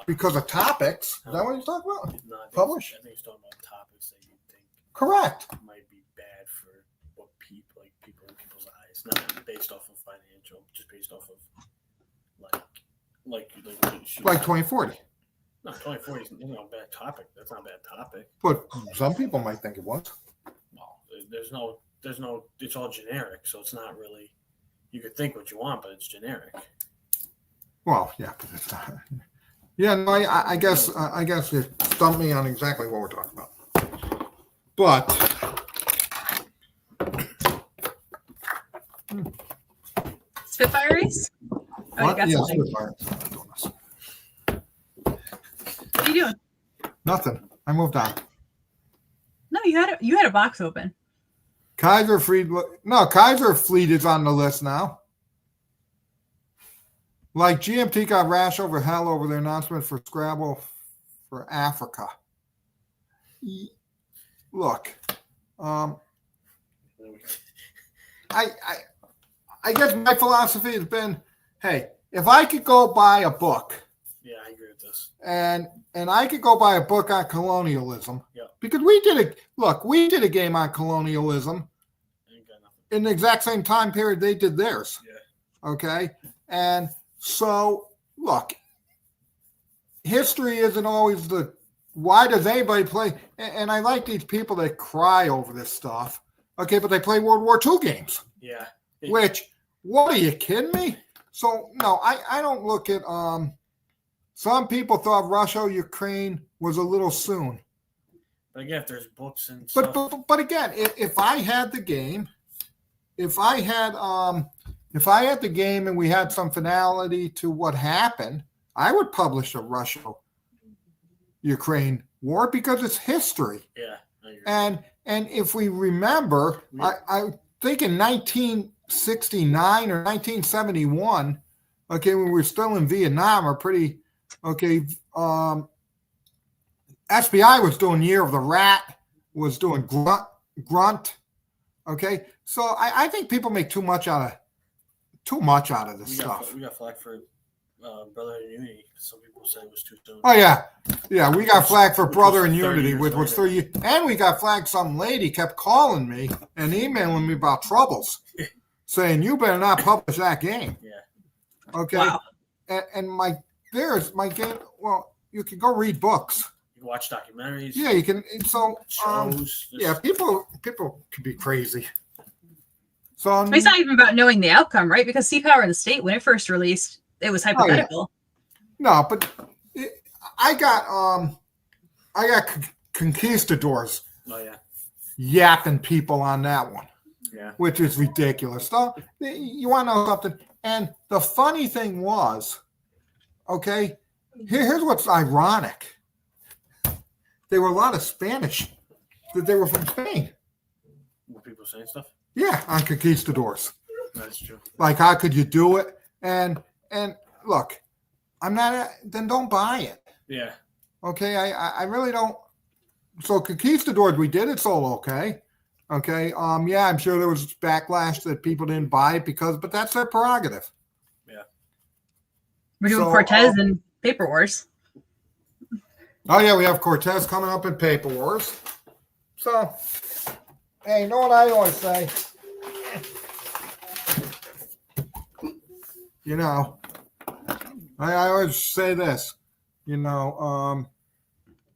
because of topics, is that what you're talking about? No, Publish? I think he's talking about topics that you think correct might be bad for what people in people's eyes, not based off of financial, just based off of like 2040. No, 2040 is not a bad topic. That's not a bad topic. But some people might think it was. Well, there's no. It's all generic, so it's not really. You could think what you want, but it's generic. Well, yeah, but it's not. Yeah, no, I guess it stumped me on exactly what we're talking about. But Spitfire race? Oh, what? You got Yeah, something. Spitfire. What are you doing? Nothing. I moved on. No, you had a box open. Kaiser Fleet. No, Kaiser Fleet is on the list now. Like GMT got rash over hell over their announcement for Scrabble for Africa. Look, I guess my philosophy has been, hey, if I could go buy a book. Yeah, I agree with this. And I could go buy a book on colonialism. Yeah. Because we did a game on colonialism in the exact same time period they did theirs. Yeah. Okay. And so look, history isn't always why does anybody play? And I like these people that cry over this stuff. Okay, but they play World War II games. Yeah. Which, what are you kidding me? So no, I don't look at some people thought Russia, Ukraine was a little soon. But again, if there's books and stuff. But again, if I had the game, if I had the game and we had some finality to what happened, I would publish a Russia-Ukraine war because it's history. Yeah. And if we remember, I think in 1969 or 1971, okay, when we were still in Vietnam, SBI was doing Year of the Rat, was doing Grunt. Okay, so I think people make too much out of this stuff. We got flack for Brotherhood and Unity. Some people said it was too soon. Oh yeah, we got flagged for Brother and Unity, which was 30, and we got flagged. Some lady kept calling me and emailing me about troubles, saying you better not publish that game. Yeah. Okay. Wow. And my game. Well, you can go read books. You can watch documentaries. Yeah, you can. So shows. Yeah, people can be crazy. So It's not even about knowing the outcome, right? Because Sea Power in the State, when it first released, it was hypothetical. No, but I got conquistadors. Oh yeah. Yapping people on that one. Yeah. Which is ridiculous. So you want to know something? And the funny thing was, okay, here's what's ironic. There were a lot of Spanish that they were from Spain. Were people saying stuff? Yeah, on conquistadors. That's true. Like, how could you do it? And look, I'm not. Then don't buy it. Yeah. Okay, I really don't. So Conquistadors, we did it sold okay. Okay, yeah, I'm sure there was backlash that people didn't buy it but that's their prerogative. Yeah. We're doing Cortez and Paper Wars. Oh yeah, we have Cortez coming up in Paper Wars. So, hey, you know what I always say? You know, I always say this. You know,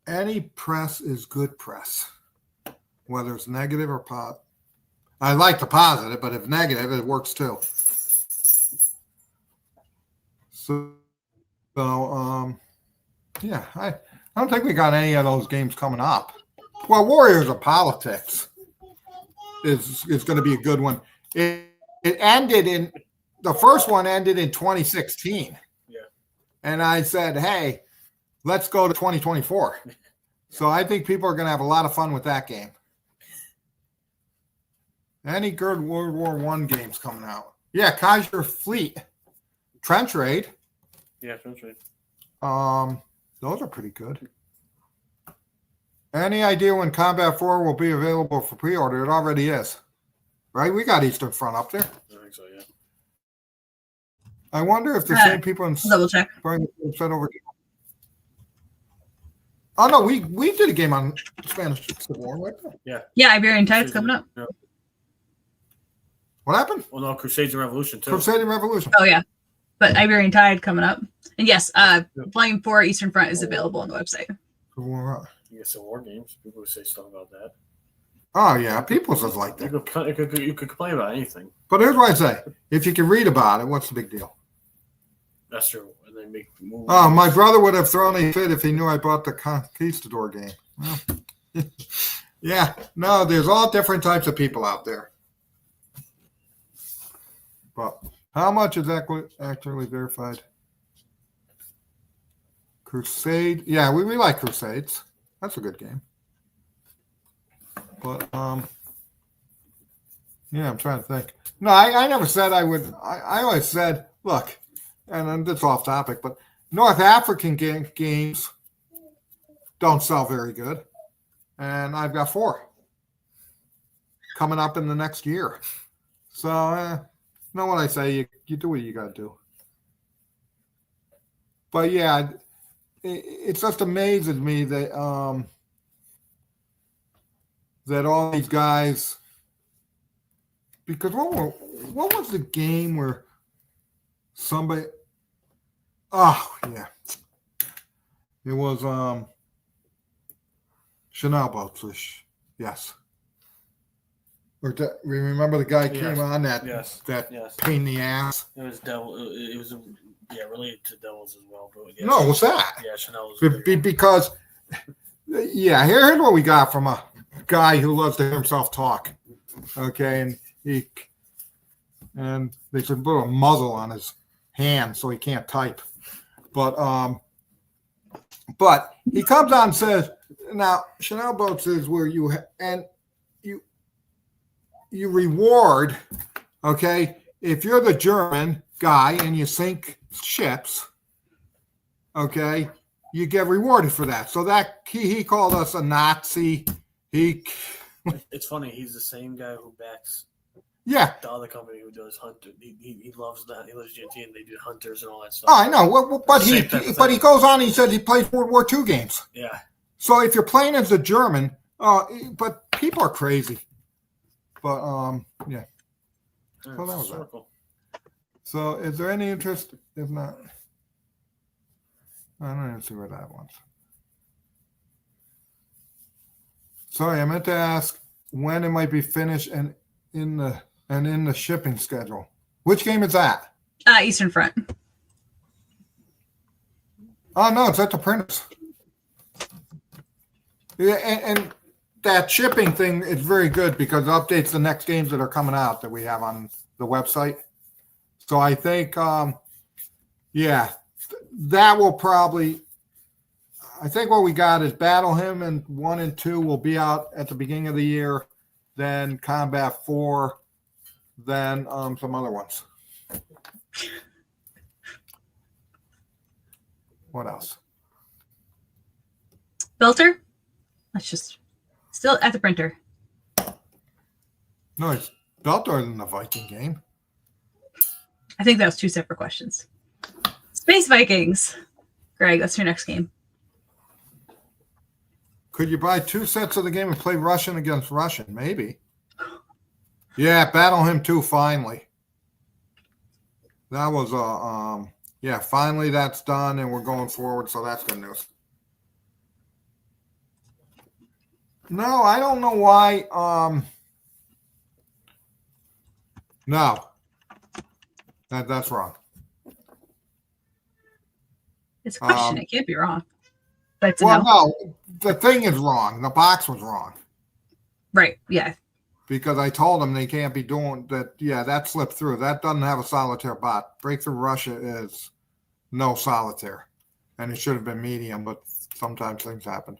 any press is good press, whether it's negative or positive. I like the positive, but if negative, it works too. So yeah, I don't think we got any of those games coming up. Well, Warriors of Politics is going to be a good one. It ended in the first one ended in 2016. Yeah. And I said, hey, let's go to 2024. So I think people are going to have a lot of fun with that game. Any good World War I games coming out? Yeah, Kaiser Fleet, Trench Raid. Yeah, Trench Raid. Those are pretty good. Any idea when Combat 4 will be available for pre-order? It already is. Right? We got Eastern Front up there. I think so, yeah. I wonder if the same people in double check. Sent over. Oh no, we did a game on Spanish Civil War, right? Yeah, Iberian Tide's coming up. Yeah. What happened? Well, no, Crusades and Revolution too. Crusade and Revolution. Oh yeah, but Iberian Tide coming up. And yes, Volume 4 Eastern Front is available on the website. Oh You get some war games. People would say stuff about that. yeah, people just like that. You could complain about anything. But here's what I say: if you can read about it, what's the big deal? That's true. And they make movies. Oh, my brother would have thrown a fit if he knew I bought the Conquistador game. Well, yeah, no, there's all different types of people out there. But how much is actually verified? Crusade. Yeah, we like Crusades. That's a good game. But yeah, I'm trying to think. No, I never said I would. I always said, look, and it's off topic, but North African games don't sell very good, and I've got 4 coming up in the next year. So, you know what I say? You do what you got to do. But yeah, it just amazes me that that all these guys, because what was the game where somebody? Oh yeah, it was Chanel boats. Yes. Or remember the guy came on that pain in the ass. It was devil. It was related to devils as well. But no, what's that? Yeah, Chanel was because here's what we got from a guy who loves to hear himself talk. Okay, and they should put a muzzle on his hand so he can't type. But he comes on and says, now Chanel boats is where you reward, okay, if you're the German guy and you sink ships, okay, you get rewarded for that. So that he called us a Nazi. It's funny. He's the same guy who backs the other company who does Hunter. He loves that. He loves GT and they do Hunters and all that stuff. Oh, I know. Well, but he goes on. He says he plays World War II games. Yeah. So if you're playing as a German, but people are crazy. But yeah. So that was that. So is there any interest? If not, I don't even see where that was. Sorry, I meant to ask when it might be finished and in the shipping schedule. Which game is that? Eastern Front. Oh no, it's at the printers. Yeah, and that shipping thing is very good because it updates the next games that are coming out that we have on the website. So I think, that will probably. I think what we got is Battle Hymn and 1 and 2 will be out at the beginning of the year. Then Combat 4, then some other ones. What else? Belter? That's just still at the printer. No, it's Belter in the Viking game. I think that was two separate questions. Space Vikings. Greg, that's your next game. Could you buy 2 sets of the game and play Russian against Russian? Maybe. Yeah, Battle Hymn 2 finally. That was yeah, finally that's done and we're going forward, so that's good news. No, I don't know why. No. That's wrong. It's a question. It can't be wrong. But it's no, the thing is wrong. The box was wrong. Right. Yeah. Because I told them they can't be doing that. Yeah, that slipped through. That doesn't have a solitaire bot. Breakthrough Russia is no solitaire. And it should have been medium, but sometimes things happen.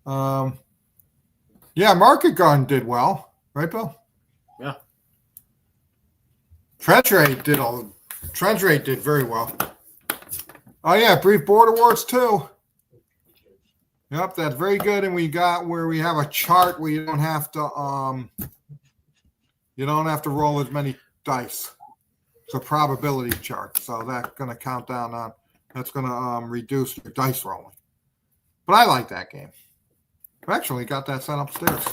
Yeah, Market Garden did well. Right, Bill? Yeah. Trench Raid did very well. Oh yeah, Brief Border Wars too. Yep, that's very good. And we got where we have a chart where you don't have to roll as many dice. It's a probability chart. So that's gonna count down on that's gonna reduce your dice rolling. But I like that game. I actually got that set upstairs.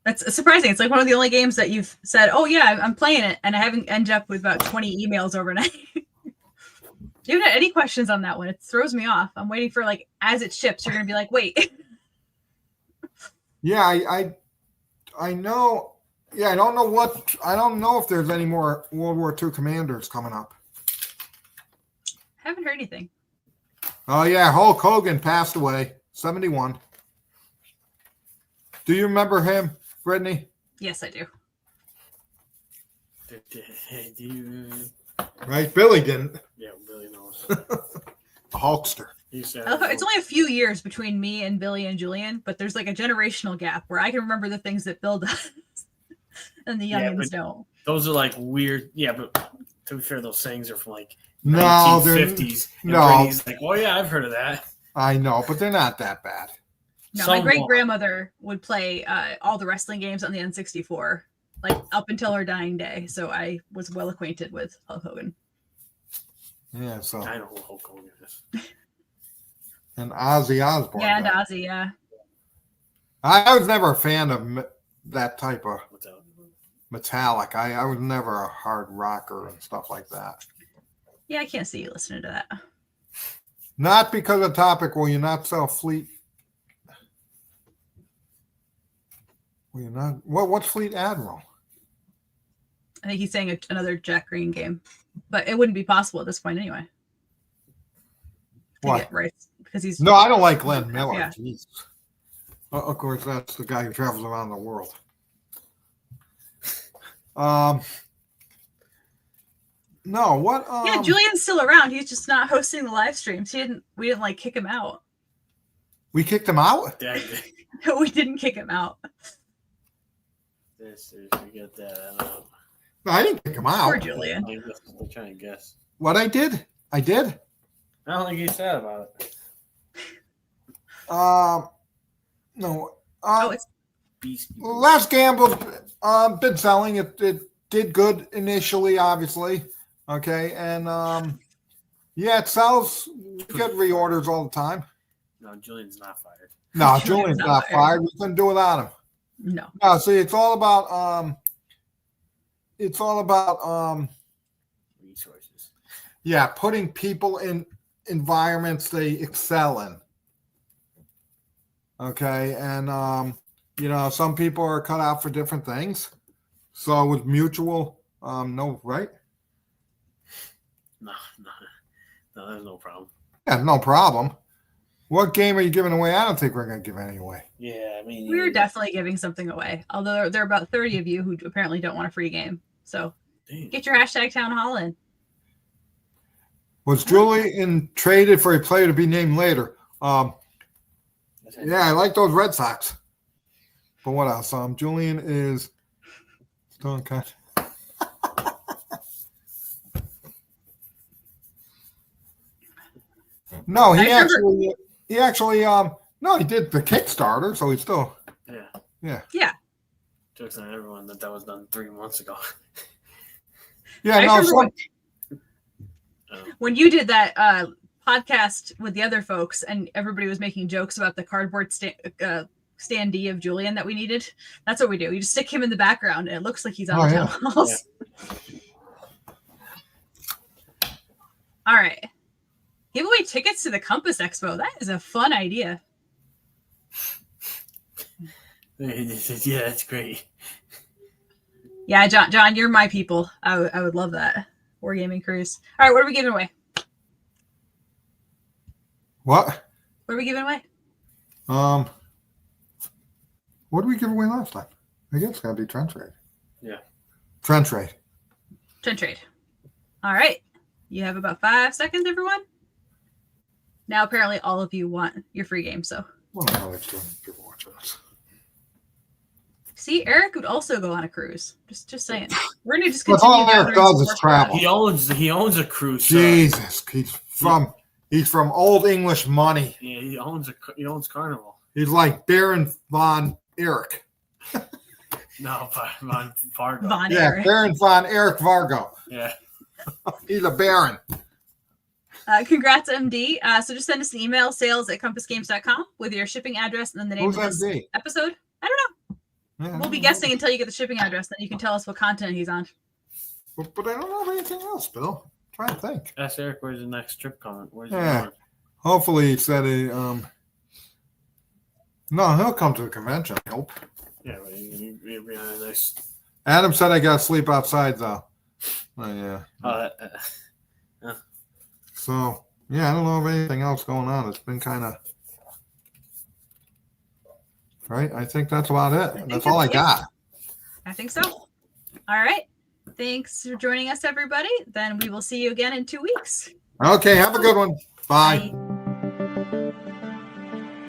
That's surprising. It's like one of the only games that you've said, oh yeah, I'm playing it, and I haven't ended up with about 20 emails overnight. Do you have any questions on that one? It throws me off. I'm waiting for like as it ships, you're gonna be like, wait. Yeah, I know. Yeah, I don't know if there's any more World War II commanders coming up. Haven't heard anything. Oh yeah, Hulk Hogan passed away, 71. Do you remember him, Brittany? Yes, I do. Right, Billy didn't. Yeah, Billy knows. A Hulkster. It's only a few years between me and Billy and Julian, but there's like a generational gap where I can remember the things that Bill does and the youngins don't. Those are like weird. Yeah, but to be fair, those sayings are from like 1950s. Brady's like, oh yeah, I've heard of that. I know, but they're not that bad. No, my great grandmother would play all the wrestling games on the N64, like up until her dying day. So I was well acquainted with Hulk Hogan. Yeah, so I know who Hulk Hogan is. And Ozzy Osbourne. Yeah, and Ozzy, yeah. I was never a fan of that type of metallic. I was never a hard rocker and stuff like that. Yeah, I can't see you listening to that. Not because of topic. Will you not sell Fleet? Will you not? What's Fleet Admiral? I think he's saying another Jack Green game, but it wouldn't be possible at this point anyway. Why? Right, because he's no. I don't like Glenn Miller. Yeah. Jesus. Of course, that's the guy who travels around the world. No, what? Yeah, Julian's still around. He's just not hosting the live streams. We didn't like kick him out. We kicked him out? We didn't kick him out. You get that. No, I didn't kick him out. Poor Julian. I'm trying to guess. What I did? I did? I don't think he said about it. No. It's Last Gamble's been selling. It did good initially, obviously. Okay, and yeah, it sells. We get reorders all the time. No, Julian's not fired. No, Julian's not fired. We couldn't do without him. No. No, see, it's all about resources. Yeah, putting people in environments they excel in. Okay, and some people are cut out for different things. So with mutual, no, right? No, there's no problem. Yeah, no problem. What game are you giving away? I don't think we're going to give any away. Yeah, I mean, we're definitely giving something away. Although there are about 30 of you who apparently don't want a free game. So get your hashtag town hall in. Was Julian traded for a player to be named later? Yeah, I like those Red Sox. But what else? Julian is still in contact. No, he actually. he actually no, he did the Kickstarter, so he's still Yeah. Jokes on everyone that was done 3 months ago. yeah. No, so, when you did that podcast with the other folks, and everybody was making jokes about the cardboard standee of Julian that we needed. That's what we do. You just stick him in the background, and it looks like he's on the town halls. Yeah. All right. Give away tickets to the Compass Expo. That is a fun idea. Yeah, that's great. Yeah, John, you're my people. I would love that. Wargaming cruise. All right, what are we giving away? What are we giving away? What did we give away last time? I guess it's gotta be Trench Raid. Yeah. Trench Raid. Trench Raid. All right. You have about 5 seconds, everyone. Now, apparently, all of you want your free game, so. Well, no, it's doing people watching us. See, Eric would also go on a cruise. Just saying. We're gonna just continue. All Eric does is travel. He owns a cruise. Jesus, he's from Old English money. Yeah, he owns Carnival. He's like Baron von Erich. No, von Fargo. Eric. Baron von Erich Vargo. Yeah. He's a baron. Congrats, MD. So just send us an email, sales@compassgames.com, with your shipping address and then the name of this episode. I don't know. Yeah, we'll be guessing until you get the shipping address. Then you can tell us what continent he's on. But I don't have anything else, Bill. I'm trying to think. Ask Eric where's the next trip coming. Where's he going? Hopefully he said no, he'll come to the convention, I hope. Yeah, but he'll be on a nice. Adam said I gotta sleep outside though. Oh yeah. So yeah, I don't know of anything else going on. It's been kind of right. I think that's about it. That's all I got. I think so. All right. Thanks for joining us, everybody. Then we will see you again in 2 weeks. Okay. Have a good one. Bye.